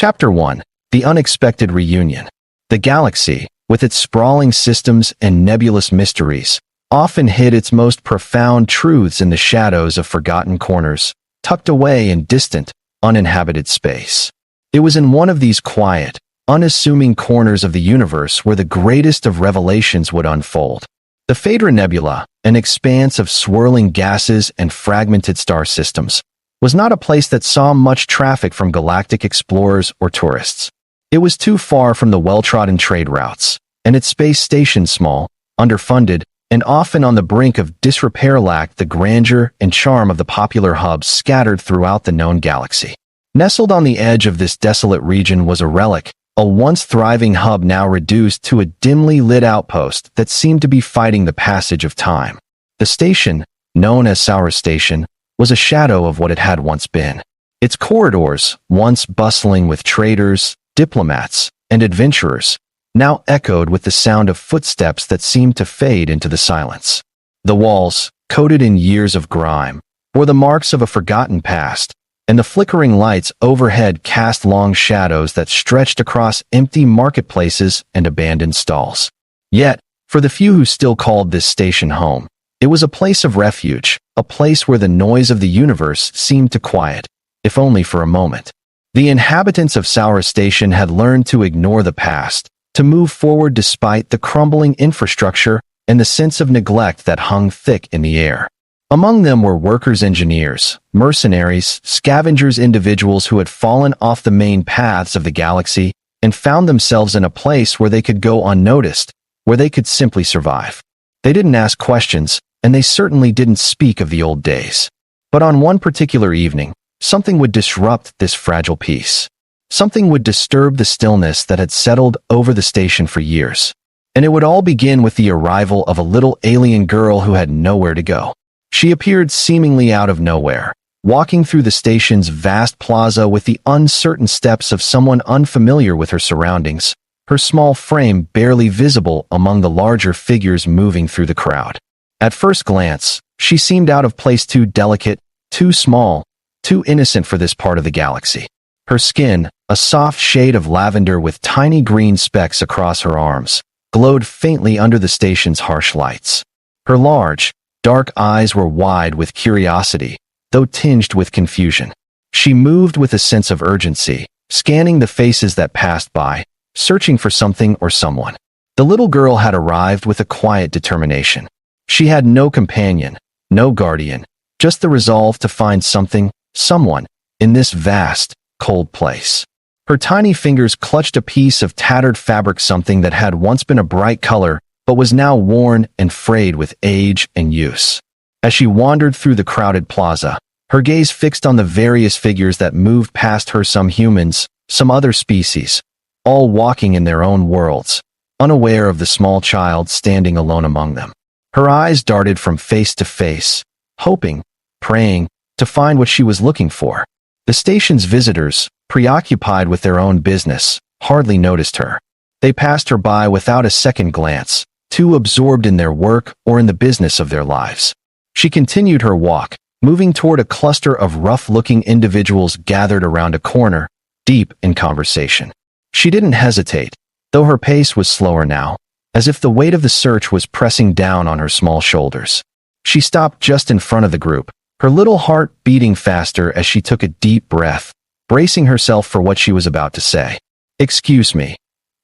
Chapter 1. The Unexpected Reunion. The galaxy, with its sprawling systems and nebulous mysteries, often hid its most profound truths in the shadows of forgotten corners, tucked away in distant, uninhabited space. It was in one of these quiet, unassuming corners of the universe where the greatest of revelations would unfold. The Phaedra Nebula, an expanse of swirling gases and fragmented star systems, was not a place that saw much traffic from galactic explorers or tourists. It was too far from the well-trodden trade routes, and its space station small, underfunded, and often on the brink of disrepair lacked the grandeur and charm of the popular hubs scattered throughout the known galaxy. Nestled on the edge of this desolate region was a relic, a once thriving hub now reduced to a dimly lit outpost that seemed to be fighting the passage of time. The station, known as Saura Station, was a shadow of what it had once been. Its corridors, once bustling with traders, diplomats, and adventurers, now echoed with the sound of footsteps that seemed to fade into the silence. The walls, coated in years of grime, were the marks of a forgotten past, and the flickering lights overhead cast long shadows that stretched across empty marketplaces and abandoned stalls. Yet, for the few who still called this station home, it was a place of refuge, a place where the noise of the universe seemed to quiet, if only for a moment. The inhabitants of Saura Station had learned to ignore the past, to move forward despite the crumbling infrastructure and the sense of neglect that hung thick in the air. Among them were workers, engineers, mercenaries, scavengers, individuals who had fallen off the main paths of the galaxy and found themselves in a place where they could go unnoticed, where they could simply survive. They didn't ask questions, and they certainly didn't speak of the old days. But on one particular evening, something would disrupt this fragile peace. Something would disturb the stillness that had settled over the station for years. And it would all begin with the arrival of a little alien girl who had nowhere to go. She appeared seemingly out of nowhere, walking through the station's vast plaza with the uncertain steps of someone unfamiliar with her surroundings, her small frame barely visible among the larger figures moving through the crowd. At first glance, she seemed out of place, too delicate, too small, too innocent for this part of the galaxy. Her skin, a soft shade of lavender with tiny green specks across her arms, glowed faintly under the station's harsh lights. Her large, dark eyes were wide with curiosity, though tinged with confusion. She moved with a sense of urgency, scanning the faces that passed by, searching for something or someone. The little girl had arrived with a quiet determination. She had no companion, no guardian, just the resolve to find something, someone, in this vast, cold place. Her tiny fingers clutched a piece of tattered fabric, something that had once been a bright color, but was now worn and frayed with age and use. As she wandered through the crowded plaza, her gaze fixed on the various figures that moved past her, some humans, some other species, all walking in their own worlds, unaware of the small child standing alone among them. Her eyes darted from face to face, hoping, praying, to find what she was looking for. The station's visitors, preoccupied with their own business, hardly noticed her. They passed her by without a second glance, too absorbed in their work or in the business of their lives. She continued her walk, moving toward a cluster of rough-looking individuals gathered around a corner, deep in conversation. She didn't hesitate, though her pace was slower now, as if the weight of the search was pressing down on her small shoulders. She stopped just in front of the group, her little heart beating faster as she took a deep breath, bracing herself for what she was about to say. "Excuse me."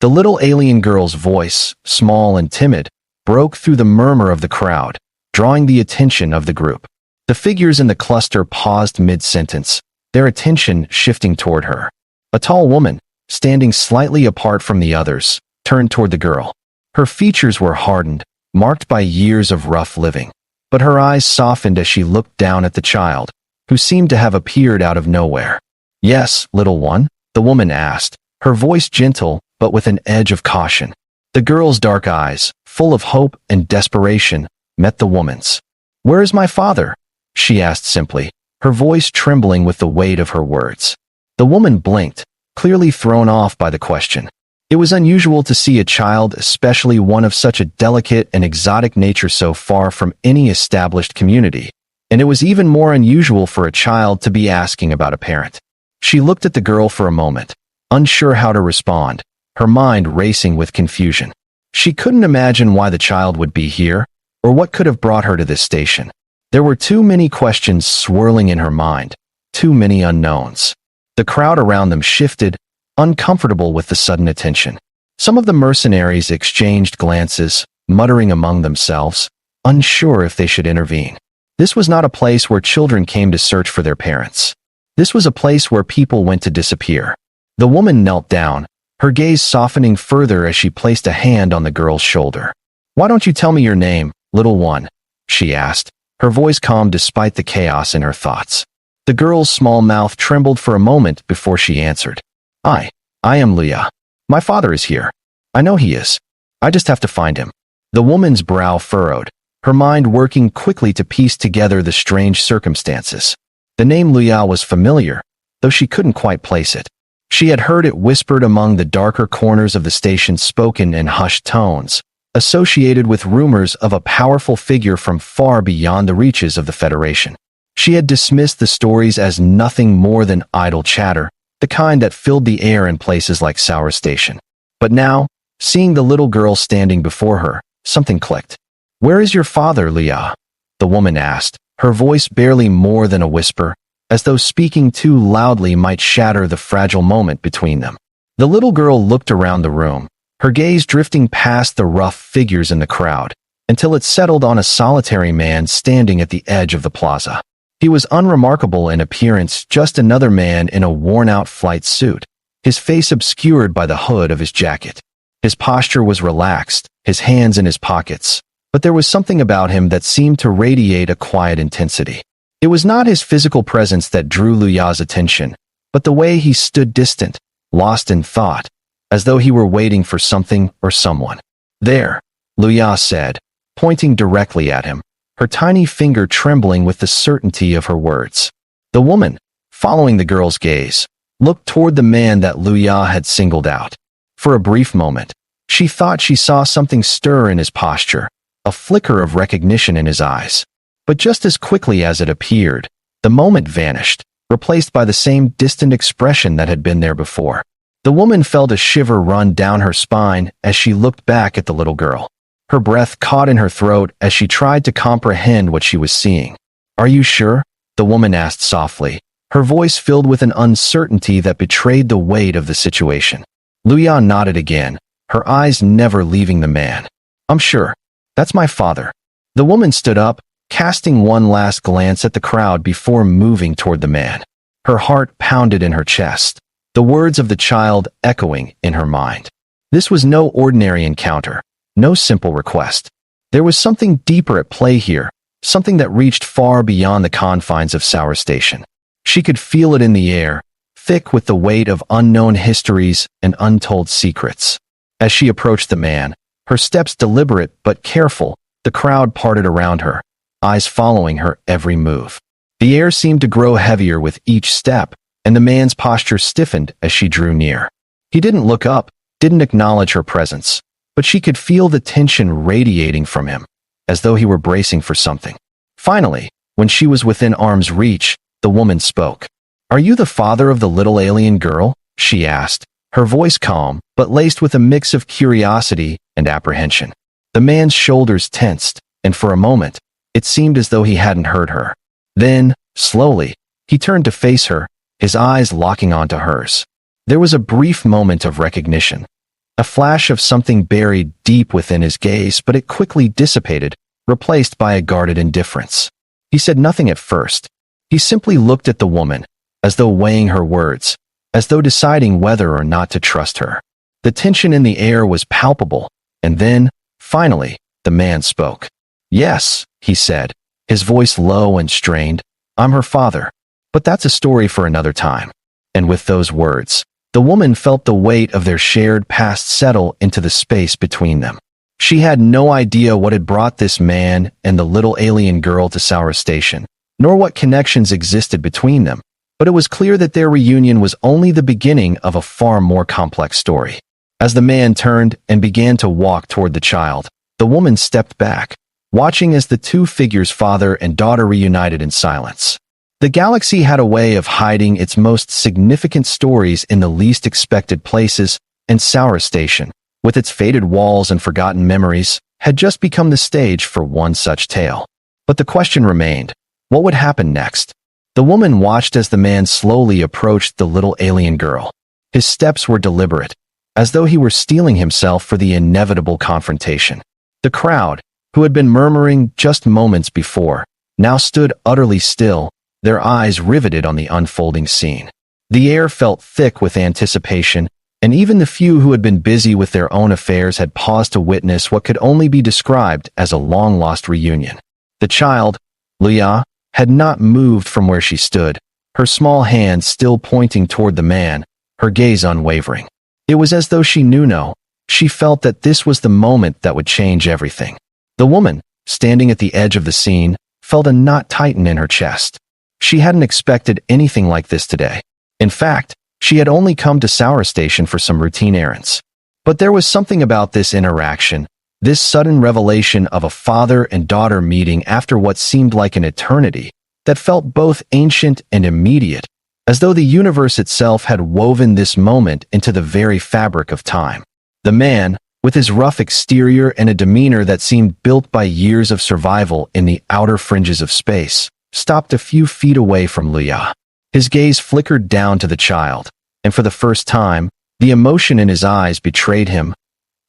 The little alien girl's voice, small and timid, broke through the murmur of the crowd, drawing the attention of the group. The figures in the cluster paused mid-sentence, their attention shifting toward her. A tall woman, standing slightly apart from the others, turned toward the girl. Her features were hardened, marked by years of rough living, but her eyes softened as she looked down at the child, who seemed to have appeared out of nowhere. "Yes, little one?" the woman asked, her voice gentle but with an edge of caution. The girl's dark eyes, full of hope and desperation, met the woman's. "Where is my father?" she asked simply, her voice trembling with the weight of her words. The woman blinked, clearly thrown off by the question. It was unusual to see a child, especially one of such a delicate and exotic nature, so far from any established community, and it was even more unusual for a child to be asking about a parent. She looked at the girl for a moment, unsure how to respond, her mind racing with confusion. She couldn't imagine why the child would be here, or what could have brought her to this station. There were too many questions swirling in her mind, too many unknowns. The crowd around them shifted, uncomfortable with the sudden attention. Some of the mercenaries exchanged glances, muttering among themselves, unsure if they should intervene. This was not a place where children came to search for their parents. This was a place where people went to disappear. The woman knelt down, her gaze softening further as she placed a hand on the girl's shoulder. "Why don't you tell me your name, little one?" she asked, her voice calm despite the chaos in her thoughts. The girl's small mouth trembled for a moment before she answered. I am Leah. My father is here. I know he is. I just have to find him." The woman's brow furrowed, her mind working quickly to piece together the strange circumstances. The name Leah was familiar, though she couldn't quite place it. She had heard it whispered among the darker corners of the station, spoken in hushed tones, associated with rumors of a powerful figure from far beyond the reaches of the Federation. She had dismissed the stories as nothing more than idle chatter, the kind that filled the air in places like Sour Station. But now, seeing the little girl standing before her, something clicked. "Where is your father, Leah?" the woman asked, her voice barely more than a whisper, as though speaking too loudly might shatter the fragile moment between them. The little girl looked around the room, her gaze drifting past the rough figures in the crowd, until it settled on a solitary man standing at the edge of the plaza. He was unremarkable in appearance, just another man in a worn-out flight suit, his face obscured by the hood of his jacket. His posture was relaxed, his hands in his pockets, but there was something about him that seemed to radiate a quiet intensity. It was not his physical presence that drew Luya's attention, but the way he stood distant, lost in thought, as though he were waiting for something or someone. "There," Luya said, pointing directly at him, her tiny finger trembling with the certainty of her words. The woman, following the girl's gaze, looked toward the man that Luya had singled out. For a brief moment, she thought she saw something stir in his posture, a flicker of recognition in his eyes. But just as quickly as it appeared, the moment vanished, replaced by the same distant expression that had been there before. The woman felt a shiver run down her spine as she looked back at the little girl. Her breath caught in her throat as she tried to comprehend what she was seeing. "Are you sure?" the woman asked softly, her voice filled with an uncertainty that betrayed the weight of the situation. Luya nodded again, her eyes never leaving the man. "I'm sure. That's my father." The woman stood up, casting one last glance at the crowd before moving toward the man. Her heart pounded in her chest, the words of the child echoing in her mind. This was no ordinary encounter, no simple request. There was something deeper at play here, something that reached far beyond the confines of Sour Station. She could feel it in the air, thick with the weight of unknown histories and untold secrets. As she approached the man, her steps deliberate but careful, the crowd parted around her, eyes following her every move. The air seemed to grow heavier with each step, and the man's posture stiffened as she drew near. He didn't look up, didn't acknowledge her presence, but she could feel the tension radiating from him, as though he were bracing for something. Finally, when she was within arm's reach, the woman spoke. "Are you the father of the little alien girl?" she asked, her voice calm, but laced with a mix of curiosity and apprehension. The man's shoulders tensed, and for a moment, it seemed as though he hadn't heard her. Then, slowly, he turned to face her, his eyes locking onto hers. There was a brief moment of recognition, a flash of something buried deep within his gaze, but it quickly dissipated, replaced by a guarded indifference. He said nothing at first. He simply looked at the woman, as though weighing her words, as though deciding whether or not to trust her. The tension in the air was palpable, and then, finally, the man spoke. "Yes," he said, his voice low and strained, "I'm her father. But that's a story for another time." And with those words, the woman felt the weight of their shared past settle into the space between them. She had no idea what had brought this man and the little alien girl to Sour Station, nor what connections existed between them, but it was clear that their reunion was only the beginning of a far more complex story. As the man turned and began to walk toward the child, the woman stepped back, watching as the two figures, father and daughter, reunited in silence. The galaxy had a way of hiding its most significant stories in the least expected places, and Sour Station, with its faded walls and forgotten memories, had just become the stage for one such tale. But the question remained, what would happen next? The woman watched as the man slowly approached the little alien girl. His steps were deliberate, as though he were steeling himself for the inevitable confrontation. The crowd, who had been murmuring just moments before, now stood utterly still, their eyes riveted on the unfolding scene. The air felt thick with anticipation, and even the few who had been busy with their own affairs had paused to witness what could only be described as a long-lost reunion. The child, Luya, had not moved from where she stood, her small hand still pointing toward the man, her gaze unwavering. It was as though she knew she felt that this was the moment that would change everything. The woman, standing at the edge of the scene, felt a knot tighten in her chest. She hadn't expected anything like this today. In fact, she had only come to Sour Station for some routine errands. But there was something about this interaction, this sudden revelation of a father and daughter meeting after what seemed like an eternity, that felt both ancient and immediate, as though the universe itself had woven this moment into the very fabric of time. The man, with his rough exterior and a demeanor that seemed built by years of survival in the outer fringes of space, stopped a few feet away from Luya. His gaze flickered down to the child, and for the first time, the emotion in his eyes betrayed him,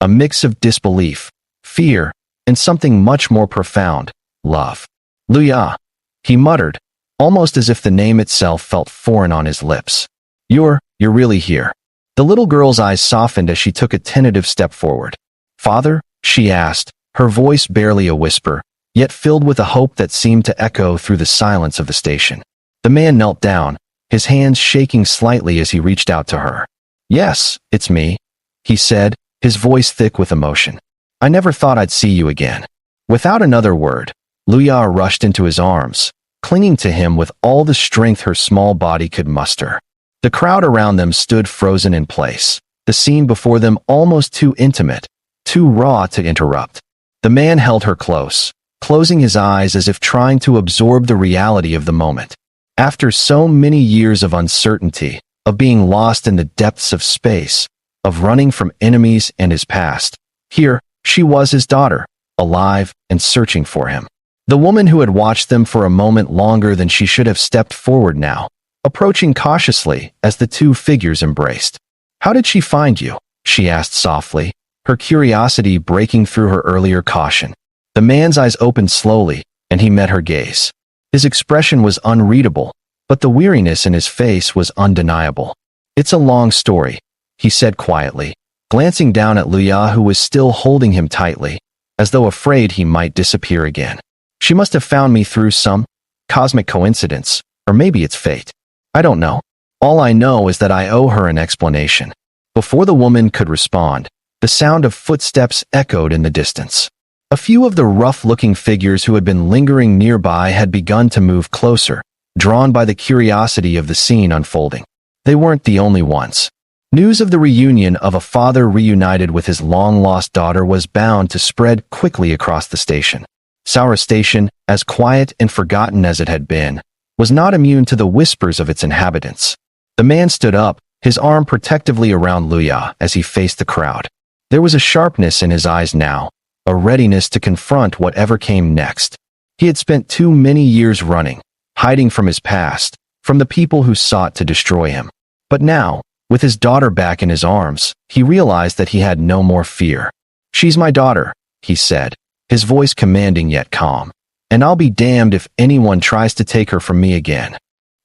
a mix of disbelief, fear, and something much more profound, love. Luya, he muttered, almost as if the name itself felt foreign on his lips. You're really here. The little girl's eyes softened as she took a tentative step forward. Father? She asked, her voice barely a whisper, yet filled with a hope that seemed to echo through the silence of the station. The man knelt down, his hands shaking slightly as he reached out to her. Yes, it's me, he said, his voice thick with emotion. I never thought I'd see you again. Without another word, Luya rushed into his arms, clinging to him with all the strength her small body could muster. The crowd around them stood frozen in place, the scene before them almost too intimate, too raw to interrupt. The man held her close, closing his eyes as if trying to absorb the reality of the moment. After so many years of uncertainty, of being lost in the depths of space, of running from enemies and his past, here she was his daughter, alive and searching for him. The woman who had watched them for a moment longer than she should have stepped forward now, approaching cautiously as the two figures embraced. How did she find you? She asked softly, her curiosity breaking through her earlier caution. The man's eyes opened slowly, and he met her gaze. His expression was unreadable, but the weariness in his face was undeniable. It's a long story, he said quietly, glancing down at Luya, who was still holding him tightly, as though afraid he might disappear again. She must have found me through some cosmic coincidence, or maybe it's fate. I don't know. All I know is that I owe her an explanation. Before the woman could respond, the sound of footsteps echoed in the distance. A few of the rough-looking figures who had been lingering nearby had begun to move closer, drawn by the curiosity of the scene unfolding. They weren't the only ones. News of the reunion of a father reunited with his long-lost daughter was bound to spread quickly across the station. Sour Station, as quiet and forgotten as it had been, was not immune to the whispers of its inhabitants. The man stood up, his arm protectively around Luya as he faced the crowd. There was a sharpness in his eyes now, a readiness to confront whatever came next. He had spent too many years running, hiding from his past, from the people who sought to destroy him. But now, with his daughter back in his arms, he realized that he had no more fear. She's my daughter, he said, his voice commanding yet calm, and I'll be damned if anyone tries to take her from me again.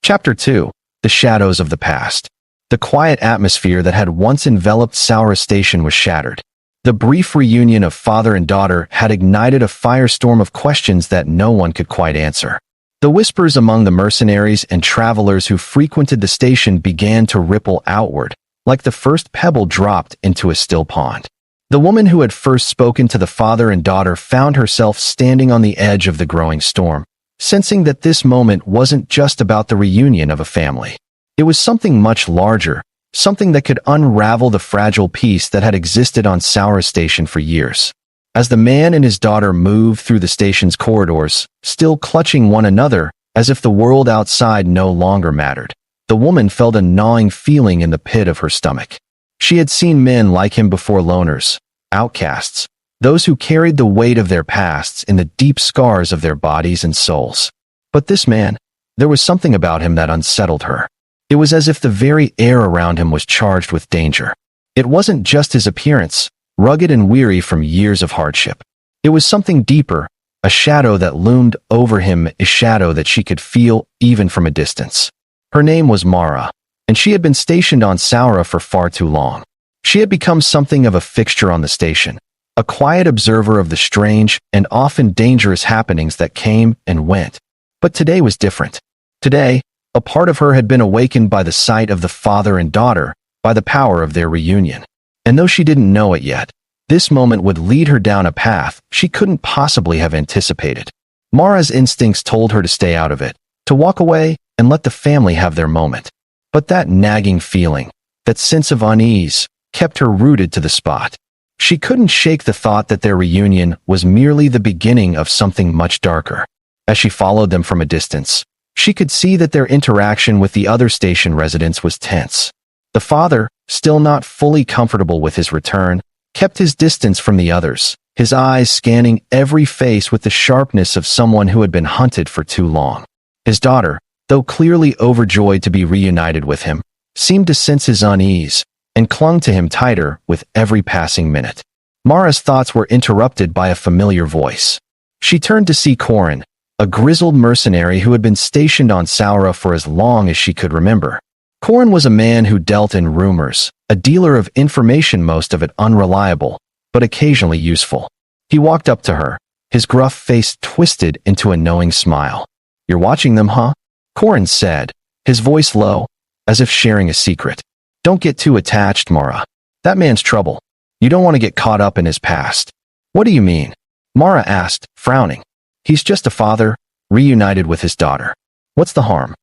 Chapter 2. The Shadows of the Past. The quiet atmosphere that had once enveloped Sour Station was shattered. The brief reunion of father and daughter had ignited a firestorm of questions that no one could quite answer. The whispers among the mercenaries and travelers who frequented the station began to ripple outward, like the first pebble dropped into a still pond. The woman who had first spoken to the father and daughter found herself standing on the edge of the growing storm, sensing that this moment wasn't just about the reunion of a family. It was something much larger, something that could unravel the fragile peace that had existed on Sour Station for years. As the man and his daughter moved through the station's corridors, still clutching one another, as if the world outside no longer mattered. The woman felt a gnawing feeling in the pit of her stomach. She had seen men like him before, loners, outcasts, those who carried the weight of their pasts in the deep scars of their bodies and souls. But this man, there was something about him that unsettled her. It was as if the very air around him was charged with danger. It wasn't just his appearance, rugged and weary from years of hardship. It was something deeper, a shadow that loomed over him, a shadow that she could feel even from a distance. Her name was Mara, and she had been stationed on Saura for far too long. She had become something of a fixture on the station, a quiet observer of the strange and often dangerous happenings that came and went. But today was different. Today, a part of her had been awakened by the sight of the father and daughter, by the power of their reunion. And though she didn't know it yet, this moment would lead her down a path she couldn't possibly have anticipated. Mara's instincts told her to stay out of it, to walk away and let the family have their moment. But that nagging feeling, that sense of unease, kept her rooted to the spot. She couldn't shake the thought that their reunion was merely the beginning of something much darker. As she followed them from a distance, she could see that their interaction with the other station residents was tense. The father, still not fully comfortable with his return, kept his distance from the others, his eyes scanning every face with the sharpness of someone who had been hunted for too long. His daughter, though clearly overjoyed to be reunited with him, seemed to sense his unease and clung to him tighter with every passing minute. Mara's thoughts were interrupted by a familiar voice. She turned to see Corin, a grizzled mercenary who had been stationed on Saura for as long as she could remember. Corin was a man who dealt in rumors, a dealer of information, most of it unreliable, but occasionally useful. He walked up to her, his gruff face twisted into a knowing smile. "You're watching them, huh?" Corin said, his voice low, as if sharing a secret. "Don't get too attached, Mara. That man's trouble. You don't want to get caught up in his past." "What do you mean?" Mara asked, frowning. "He's just a father, reunited with his daughter. What's the harm?"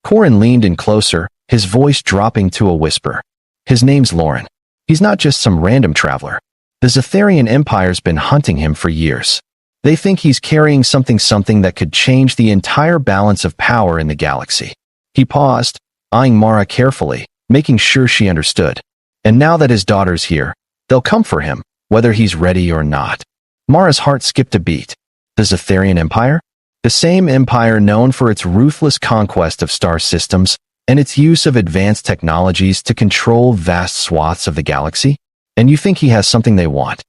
Corin leaned in closer, his voice dropping to a whisper. "His name's Lauren. He's not just some random traveler. The Zetharian Empire's been hunting him for years. They think he's carrying something that could change the entire balance of power in the galaxy." He paused, eyeing Mara carefully, making sure she understood. "And now that his daughter's here, they'll come for him, whether he's ready or not." Mara's heart skipped a beat. The Zetharian Empire? The same empire known for its ruthless conquest of star systems and its use of advanced technologies to control vast swaths of the galaxy? "And you think he has something they want?"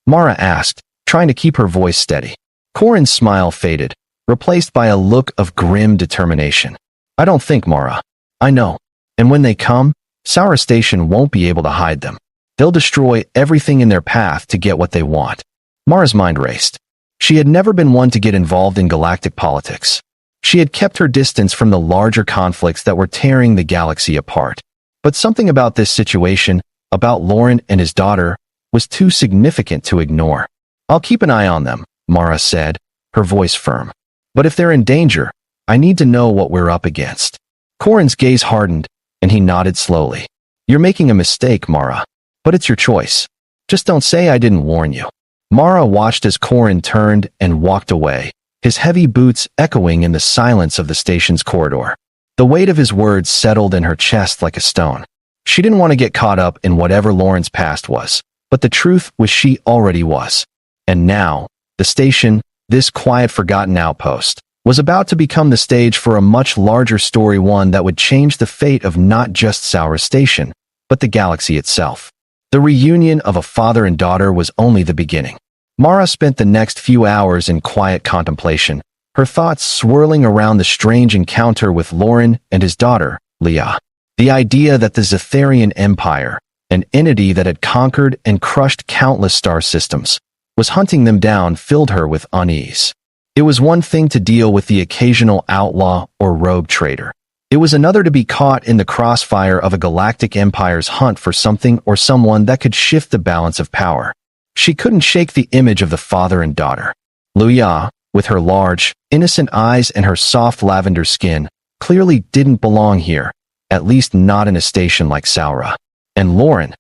Mara asked, trying to keep her voice steady. Corin's smile faded, replaced by a look of grim determination. "I don't think, Mara. I know. And when they come, Saura Station won't be able to hide them. They'll destroy everything in their path to get what they want." Mara's mind raced. She had never been one to get involved in galactic politics. She had kept her distance from the larger conflicts that were tearing the galaxy apart. But something about this situation, about Lauren and his daughter, was too significant to ignore. "I'll keep an eye on them," Mara said, her voice firm. "But if they're in danger, I need to know what we're up against." Corin's gaze hardened, and he nodded slowly. "You're making a mistake, Mara. But it's your choice. Just don't say I didn't warn you." Mara watched as Corin turned and walked away, his heavy boots echoing in the silence of the station's corridor. The weight of his words settled in her chest like a stone. She didn't want to get caught up in whatever Lauren's past was, but the truth was she already was. And now, the station, this quiet forgotten outpost, was about to become the stage for a much larger story, one that would change the fate of not just Saura Station, but the galaxy itself. The reunion of a father and daughter was only the beginning. Mara spent the next few hours in quiet contemplation, her thoughts swirling around the strange encounter with Lauren and his daughter, Leah. The idea that the Zetharian Empire, an entity that had conquered and crushed countless star systems, was hunting them down filled her with unease. It was one thing to deal with the occasional outlaw or rogue trader. It was another to be caught in the crossfire of a galactic empire's hunt for something or someone that could shift the balance of power. She couldn't shake the image of the father and daughter. Leah, with her large, innocent eyes and her soft lavender skin, clearly didn't belong here, at least not in a station like Saura. And Lauren.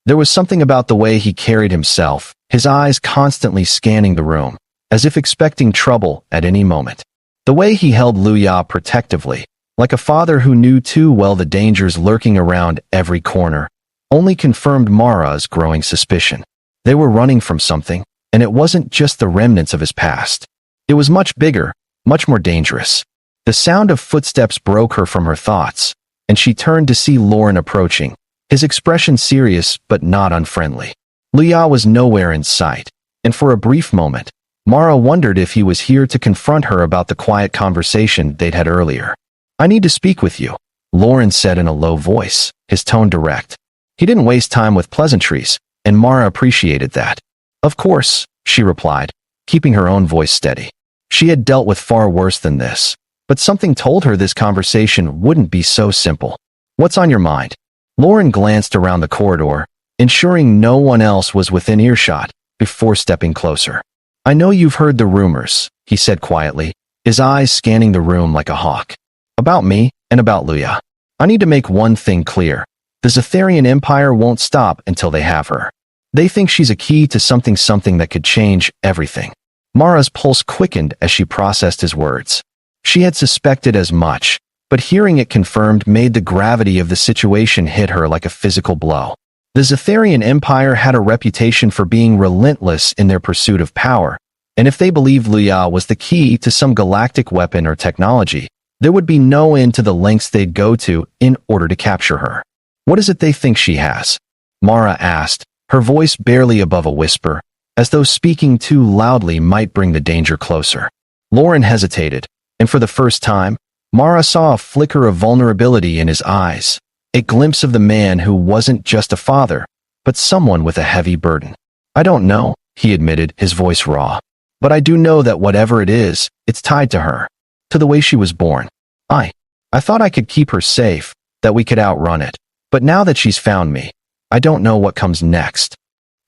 There was something about the way he carried himself, his eyes constantly scanning the room, as if expecting trouble at any moment. The way he held Luya protectively, like a father who knew too well the dangers lurking around every corner, only confirmed Mara's growing suspicion. They were running from something, and it wasn't just the remnants of his past. It was much bigger, much more dangerous. The sound of footsteps broke her from her thoughts, and she turned to see Lauren approaching, his expression serious but not unfriendly. Luya was nowhere in sight, and for a brief moment, Mara wondered if he was here to confront her about the quiet conversation they'd had earlier. "I need to speak with you," Lauren said in a low voice, his tone direct. He didn't waste time with pleasantries, and Mara appreciated that. "Of course," she replied, keeping her own voice steady. She had dealt with far worse than this, but something told her this conversation wouldn't be so simple. "What's on your mind?" Lauren glanced around the corridor, ensuring no one else was within earshot, before stepping closer. "I know you've heard the rumors," he said quietly, his eyes scanning the room like a hawk. "About me, and about Luya. I need to make one thing clear. The Zetharian Empire won't stop until they have her. They think she's a key to something that could change everything." Mara's pulse quickened as she processed his words. She had suspected as much, but hearing it confirmed made the gravity of the situation hit her like a physical blow. The Zetharian Empire had a reputation for being relentless in their pursuit of power, and if they believed Luya was the key to some galactic weapon or technology, there would be no end to the lengths they'd go to in order to capture her. "What is it they think she has?" Mara asked, her voice barely above a whisper, as though speaking too loudly might bring the danger closer. Lauren hesitated, and for the first time, Mara saw a flicker of vulnerability in his eyes, a glimpse of the man who wasn't just a father, but someone with a heavy burden. "I don't know," he admitted, his voice raw. "But I do know that whatever it is, it's tied to her, to the way she was born. I thought I could keep her safe, that we could outrun it. But now that she's found me, I don't know what comes next."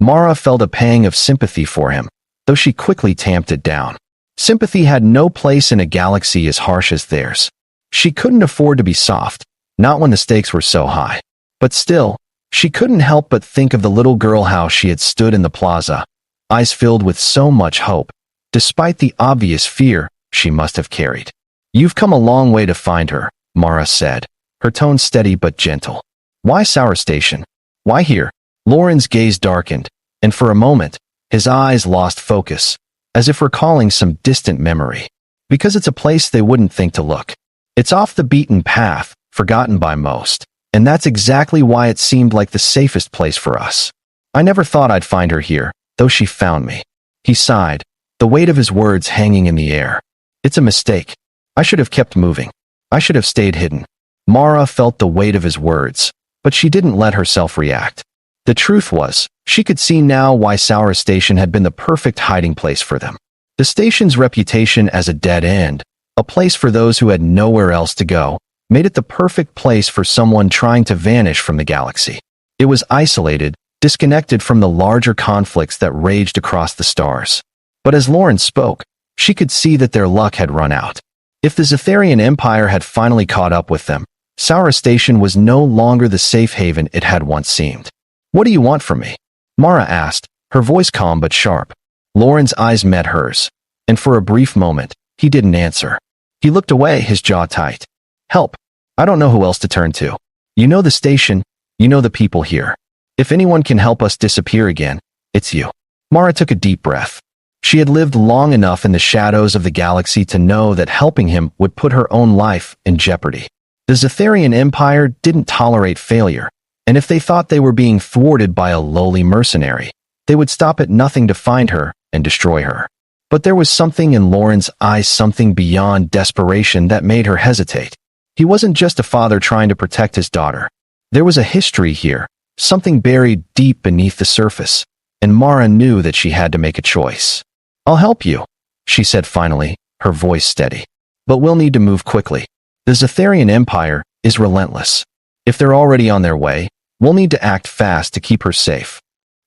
Mara felt a pang of sympathy for him, though she quickly tamped it down. Sympathy had no place in a galaxy as harsh as theirs. She couldn't afford to be soft, not when the stakes were so high. But still, she couldn't help but think of the little girl how she had stood in the plaza, eyes filled with so much hope, despite the obvious fear she must have carried. "You've come a long way to find her," Mara said, her tone steady but gentle. "Why Sour Station? Why here?" Lauren's gaze darkened, and for a moment, his eyes lost focus, as if recalling some distant memory. "Because it's a place they wouldn't think to look. It's off the beaten path, forgotten by most, and that's exactly why it seemed like the safest place for us. I never thought I'd find her here, though she found me." He sighed, the weight of his words hanging in the air. "It's a mistake. I should have kept moving. I should have stayed hidden." Mara felt the weight of his words, but she didn't let herself react. The truth was, she could see now why Sour Station had been the perfect hiding place for them. The station's reputation as a dead end, a place for those who had nowhere else to go, made it the perfect place for someone trying to vanish from the galaxy. It was isolated, disconnected from the larger conflicts that raged across the stars. But as Lauren spoke, she could see that their luck had run out. If the Zetharian Empire had finally caught up with them, Sour Station was no longer the safe haven it had once seemed. "What do you want from me?" Mara asked, her voice calm but sharp. Lauren's eyes met hers, and for a brief moment, he didn't answer. He looked away, his jaw tight. "Help. I don't know who else to turn to. You know the station, you know the people here. If anyone can help us disappear again, it's you." Mara took a deep breath. She had lived long enough in the shadows of the galaxy to know that helping him would put her own life in jeopardy. The Zetharian Empire didn't tolerate failure, and if they thought they were being thwarted by a lowly mercenary, they would stop at nothing to find her and destroy her. But there was something in Lauren's eyes, something beyond desperation that made her hesitate. He wasn't just a father trying to protect his daughter. There was a history here, something buried deep beneath the surface, and Mara knew that she had to make a choice. "I'll help you," she said finally, her voice steady. "But we'll need to move quickly. The Zetharian Empire is relentless. If they're already on their way, we'll need to act fast to keep her safe."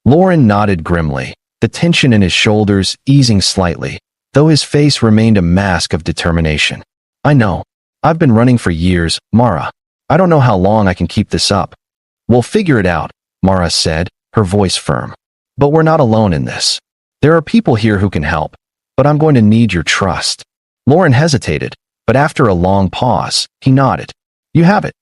Lauren nodded grimly, the tension in his shoulders easing slightly, though his face remained a mask of determination. "I know. I've been running for years, Mara. I don't know how long I can keep this up." "We'll figure it out," Mara said, her voice firm. "But we're not alone in this. There are people here who can help, but I'm going to need your trust." Lauren hesitated, but after a long pause, he nodded. You have it.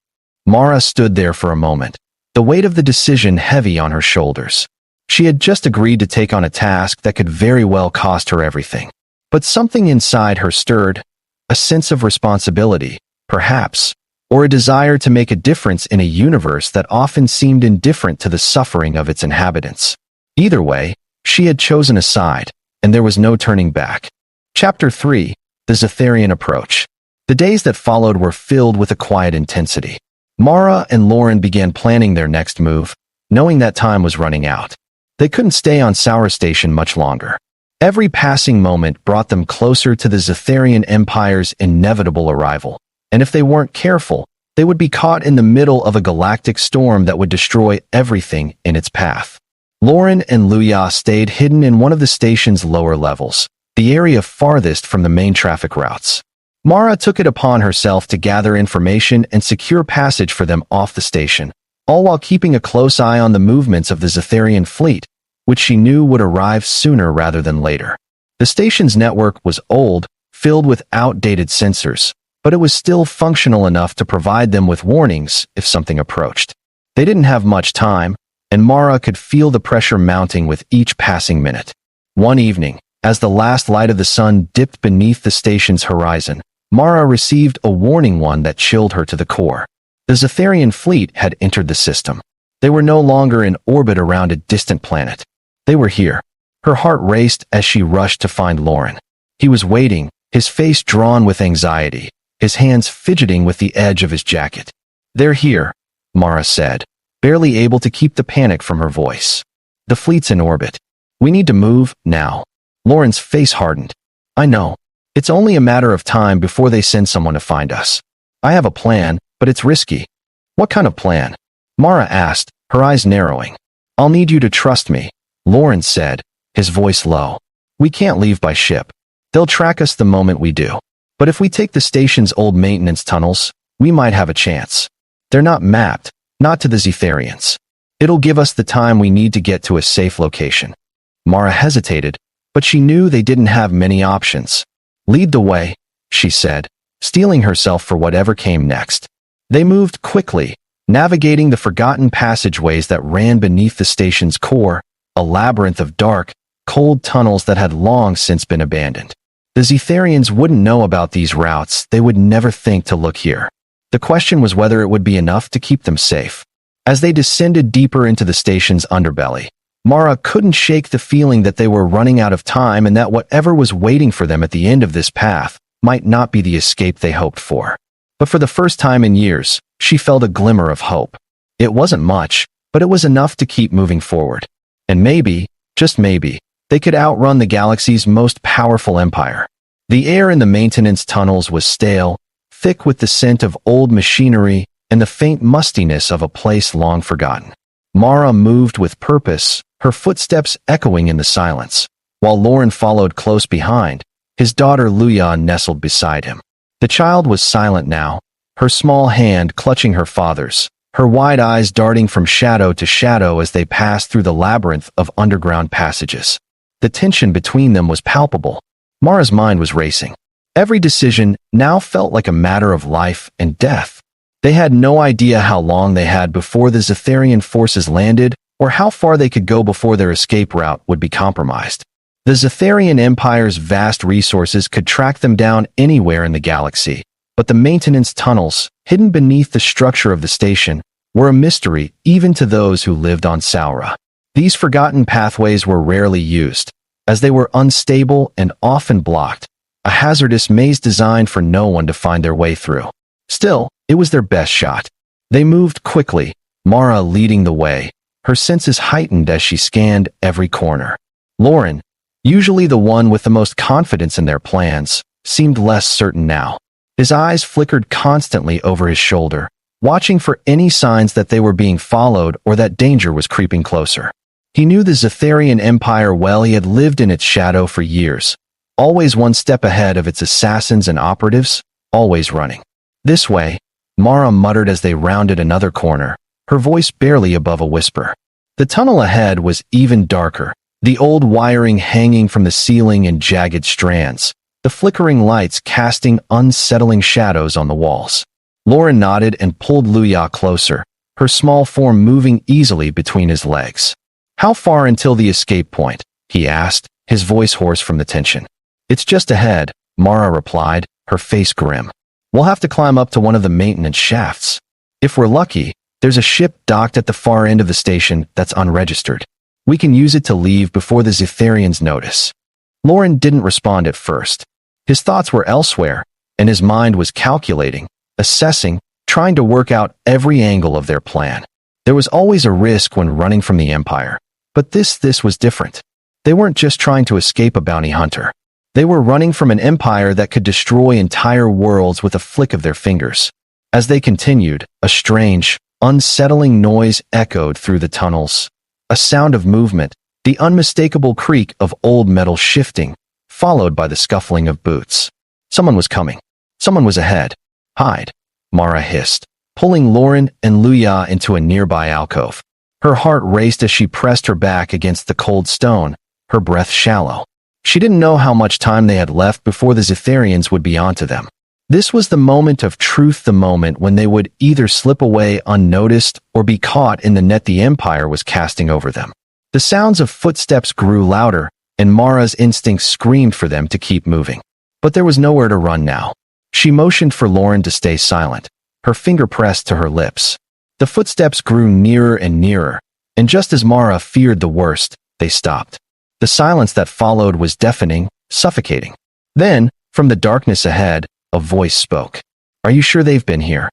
Mara stood there for a moment, the weight of the decision heavy on her shoulders. She had just agreed to take on a task that could very well cost her everything. But something inside her stirred, a sense of responsibility, perhaps, or a desire to make a difference in a universe that often seemed indifferent to the suffering of its inhabitants. Either way, she had chosen a side, and there was no turning back. Chapter 3: The Zetharian Approach. The days that followed were filled with a quiet intensity. Mara and Lauren began planning their next move, knowing that time was running out. They couldn't stay on Saura Station much longer. Every passing moment brought them closer to the Zetharian Empire's inevitable arrival, and if they weren't careful, they would be caught in the middle of a galactic storm that would destroy everything in its path. Lauren and Luya stayed hidden in one of the station's lower levels, the area farthest from the main traffic routes. Mara took it upon herself to gather information and secure passage for them off the station, all while keeping a close eye on the movements of the Zetharian fleet, which she knew would arrive sooner rather than later. The station's network was old, filled with outdated sensors, but it was still functional enough to provide them with warnings if something approached. They didn't have much time, and Mara could feel the pressure mounting with each passing minute. One evening, as the last light of the sun dipped beneath the station's horizon, Mara received a warning one that chilled her to the core. The Zetharian fleet had entered the system. They were no longer in orbit around a distant planet. They were here. Her heart raced as she rushed to find Lauren. He was waiting, his face drawn with anxiety, his hands fidgeting with the edge of his jacket. They're here, Mara said, barely able to keep the panic from her voice. The fleet's in orbit. We need to move, now. Lauren's face hardened. I know. It's only a matter of time before they send someone to find us. I have a plan, but it's risky. What kind of plan? Mara asked, her eyes narrowing. I'll need you to trust me, Lauren said, his voice low. We can't leave by ship. They'll track us the moment we do. But if we take the station's old maintenance tunnels, we might have a chance. They're not mapped, not to the Zetharians. It'll give us the time we need to get to a safe location. Mara hesitated, but she knew they didn't have many options. Lead the way, she said, steeling herself for whatever came next. They moved quickly, navigating the forgotten passageways that ran beneath the station's core, a labyrinth of dark, cold tunnels that had long since been abandoned. The Zetharians wouldn't know about these routes, they would never think to look here. The question was whether it would be enough to keep them safe. As they descended deeper into the station's underbelly, Mara couldn't shake the feeling that they were running out of time and that whatever was waiting for them at the end of this path might not be the escape they hoped for. But for the first time in years, she felt a glimmer of hope. It wasn't much, but it was enough to keep moving forward. And maybe, just maybe, they could outrun the galaxy's most powerful empire. The air in the maintenance tunnels was stale, thick with the scent of old machinery and the faint mustiness of a place long forgotten. Mara moved with purpose, her footsteps echoing in the silence, while Lauren followed close behind, his daughter Luya nestled beside him. The child was silent now, her small hand clutching her father's, her wide eyes darting from shadow to shadow as they passed through the labyrinth of underground passages. The tension between them was palpable. Mara's mind was racing. Every decision now felt like a matter of life and death. They had no idea how long they had before the Zetharian forces landed, or how far they could go before their escape route would be compromised. The Zetharian Empire's vast resources could track them down anywhere in the galaxy, but the maintenance tunnels, hidden beneath the structure of the station, were a mystery even to those who lived on Saura. These forgotten pathways were rarely used, as they were unstable and often blocked, a hazardous maze designed for no one to find their way through. Still, it was their best shot. They moved quickly, Mara leading the way, her senses heightened as she scanned every corner. Lauren, usually the one with the most confidence in their plans, seemed less certain now. His eyes flickered constantly over his shoulder, watching for any signs that they were being followed or that danger was creeping closer. He knew the Zetharian Empire well. He had lived in its shadow for years, always one step ahead of its assassins and operatives, always running. This way, Mara muttered as they rounded another corner, her voice barely above a whisper. The tunnel ahead was even darker, the old wiring hanging from the ceiling in jagged strands, the flickering lights casting unsettling shadows on the walls. Lauren nodded and pulled Luya closer, her small form moving easily between his legs. "How far until the escape point?" he asked, his voice hoarse from the tension. "It's just ahead," Mara replied, her face grim. "We'll have to climb up to one of the maintenance shafts. If we're lucky, there's a ship docked at the far end of the station that's unregistered. We can use it to leave before the Zetharians notice." Lauren didn't respond at first. His thoughts were elsewhere, and his mind was calculating, assessing, trying to work out every angle of their plan. There was always a risk when running from the Empire, but this was different. They weren't just trying to escape a bounty hunter. They were running from an empire that could destroy entire worlds with a flick of their fingers. As they continued, a strange, unsettling noise echoed through the tunnels. A sound of movement, the unmistakable creak of old metal shifting, followed by the scuffling of boots. Someone was coming. Someone was ahead. "Hide," Mara hissed, pulling Lauren and Luya into a nearby alcove. Her heart raced as she pressed her back against the cold stone, her breath shallow. She didn't know how much time they had left before the Zetharians would be onto them. This was the moment of truth, the moment when they would either slip away unnoticed or be caught in the net the Empire was casting over them. The sounds of footsteps grew louder, and Mara's instincts screamed for them to keep moving. But there was nowhere to run now. She motioned for Lauren to stay silent, her finger pressed to her lips. The footsteps grew nearer and nearer, and just as Mara feared the worst, they stopped. The silence that followed was deafening, suffocating. Then, from the darkness ahead, a voice spoke. "Are you sure they've been here?"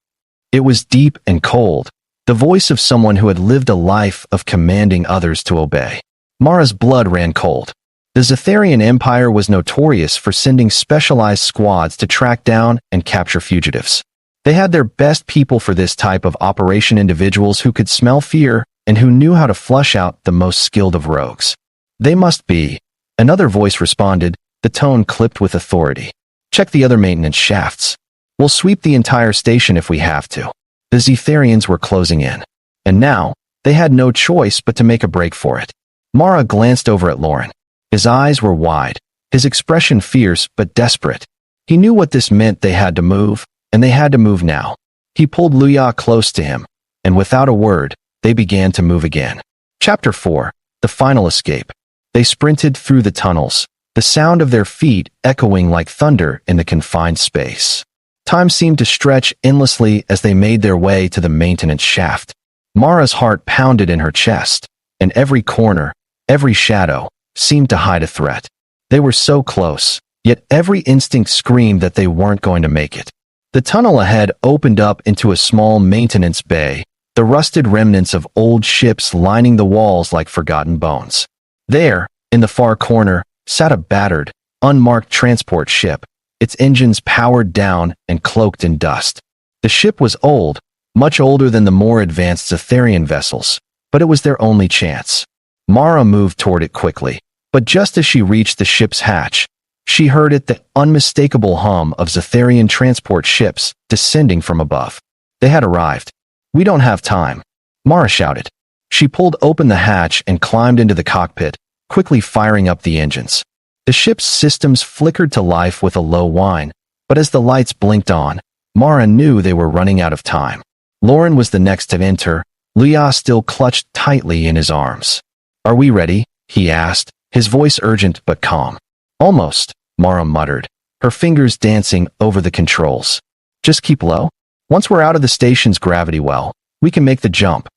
It was deep and cold, the voice of someone who had lived a life of commanding others to obey. Mara's blood ran cold. The Zetharian Empire was notorious for sending specialized squads to track down and capture fugitives. They had their best people for this type of operation, individuals who could smell fear and who knew how to flush out the most skilled of rogues. "They must be," another voice responded, the tone clipped with authority. "Check the other maintenance shafts. We'll sweep the entire station if we have to." The Zetharians were closing in, and now they had no choice but to make a break for it. Mara glanced over at Lauren. His eyes were wide, his expression fierce but desperate. He knew what this meant. They had to move, and they had to move now. He pulled Luya close to him, and without a word, they began to move again. Chapter 4. The Final Escape. They sprinted through the tunnels, the sound of their feet echoing like thunder in the confined space. Time seemed to stretch endlessly as they made their way to the maintenance shaft. Mara's heart pounded in her chest, and every corner, every shadow, seemed to hide a threat. They were so close, yet every instinct screamed that they weren't going to make it. The tunnel ahead opened up into a small maintenance bay, the rusted remnants of old ships lining the walls like forgotten bones. There, in the far corner, sat a battered, unmarked transport ship, its engines powered down and cloaked in dust. The ship was old, much older than the more advanced Zetharian vessels, but it was their only chance. Mara moved toward it quickly, but just as she reached the ship's hatch, she heard the unmistakable hum of Zetharian transport ships descending from above. They had arrived. "We don't have time," Mara shouted. She pulled open the hatch and climbed into the cockpit, quickly firing up the engines. The ship's systems flickered to life with a low whine, but as the lights blinked on, Mara knew they were running out of time. Lauren was the next to enter, Luya still clutched tightly in his arms. "Are we ready?" he asked, his voice urgent but calm. "Almost," Mara muttered, her fingers dancing over the controls. "Just keep low. Once we're out of the station's gravity well, we can make the jump."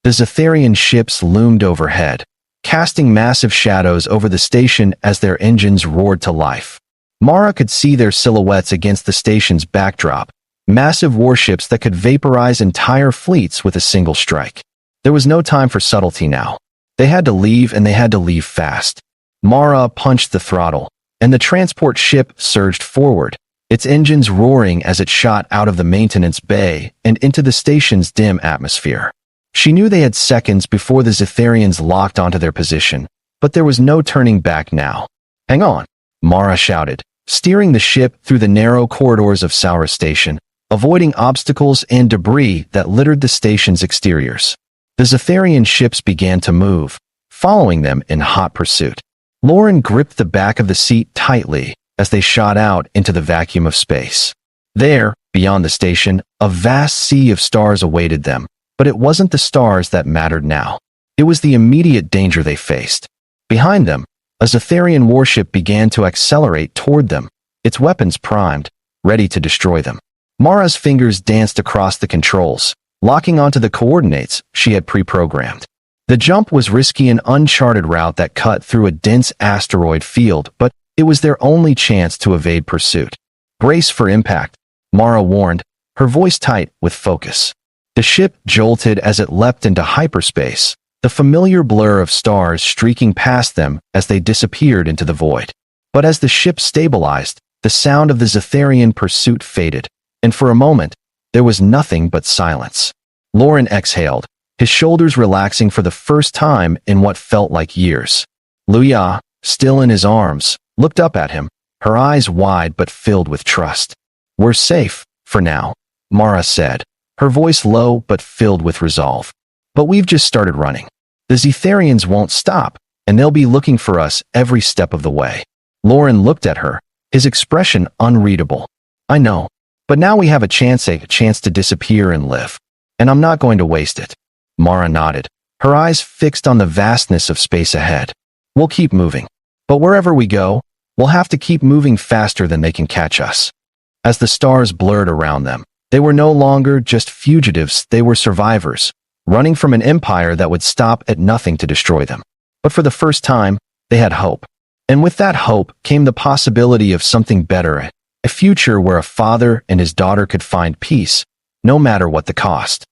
The Zetharian ships loomed overhead, casting massive shadows over the station as their engines roared to life. Mara could see their silhouettes against the station's backdrop, massive warships that could vaporize entire fleets with a single strike. There was no time for subtlety now. They had to leave, and they had to leave fast. Mara punched the throttle, and the transport ship surged forward, its engines roaring as it shot out of the maintenance bay and into the station's dim atmosphere. She knew they had seconds before the Zetharians locked onto their position, but there was no turning back now. "Hang on," Mara shouted, steering the ship through the narrow corridors of Saura Station, avoiding obstacles and debris that littered the station's exteriors. The Zetharian ships began to move, following them in hot pursuit. Lauren gripped the back of the seat tightly, as they shot out into the vacuum of space. There, beyond the station, a vast sea of stars awaited them, but it wasn't the stars that mattered now. It was the immediate danger they faced. Behind them, a Zetharian warship began to accelerate toward them, its weapons primed, ready to destroy them. Mara's fingers danced across the controls, locking onto the coordinates she had pre-programmed. The jump was risky, an uncharted route that cut through a dense asteroid field, but it was their only chance to evade pursuit. "Brace for impact," Mara warned, her voice tight with focus. The ship jolted as it leapt into hyperspace, the familiar blur of stars streaking past them as they disappeared into the void. But as the ship stabilized, the sound of the Zetharian pursuit faded, and for a moment, there was nothing but silence. Lauren exhaled, his shoulders relaxing for the first time in what felt like years. Luya, still in his arms, looked up at him, her eyes wide but filled with trust. "We're safe, for now," Mara said, her voice low but filled with resolve. "But we've just started running. The Zetharians won't stop, and they'll be looking for us every step of the way." Lauren looked at her, his expression unreadable. "I know, but now we have a chance to disappear and live, and I'm not going to waste it." Mara nodded, her eyes fixed on the vastness of space ahead. "We'll keep moving. But wherever we go, we'll have to keep moving faster than they can catch us." As the stars blurred around them, they were no longer just fugitives, they were survivors, running from an empire that would stop at nothing to destroy them. But for the first time, they had hope. And with that hope came the possibility of something better, a future where a father and his daughter could find peace, no matter what the cost.